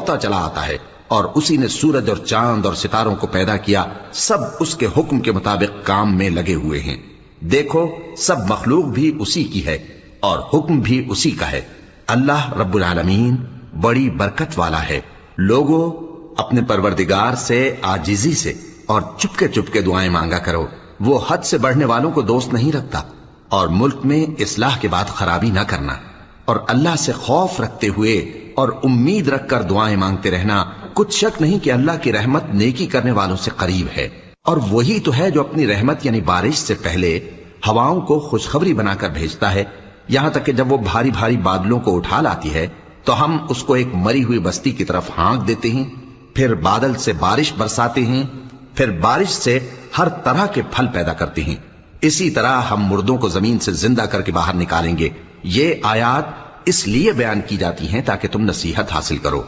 دوڑتا چلا آتا ہے، اور اسی نے سورج اور چاند اور ستاروں کو پیدا کیا، سب اس کے حکم کے مطابق کام میں لگے ہوئے ہیں۔ دیکھو سب مخلوق بھی اسی کی ہے اور حکم بھی اسی کا ہے۔ اللہ رب العالمین بڑی برکت والا ہے۔ لوگوں اپنے پروردگار سے عاجزی سے اور چپکے چپکے دعائیں مانگا کرو، وہ حد سے بڑھنے والوں کو دوست نہیں رکھتا، اور ملک میں اصلاح کے بعد خرابی نہ کرنا، اور اللہ سے خوف رکھتے ہوئے اور امید رکھ کر دعائیں مانگتے رہنا۔ کچھ شک نہیں کہ اللہ کی رحمت نیکی کرنے والوں سے قریب ہے، اور وہی تو ہے جو اپنی رحمت یعنی بارش سے پہلے ہواؤں کو خوشخبری بنا کر بھیجتا ہے، یہاں تک کہ جب وہ بھاری بھاری بادلوں کو اٹھا لاتی ہے تو ہم اس کو ایک مری ہوئی بستی کی طرف ہانک دیتے ہیں، پھر بادل سے بارش برساتے ہیں، پھر بارش سے ہر طرح کے پھل پیدا کرتے ہیں۔ اسی طرح ہم مردوں کو زمین سے زندہ کر کے باہر نکالیں گے۔ یہ آیات اس لیے بیان کی جاتی ہیں تاکہ تم نصیحت حاصل کرو۔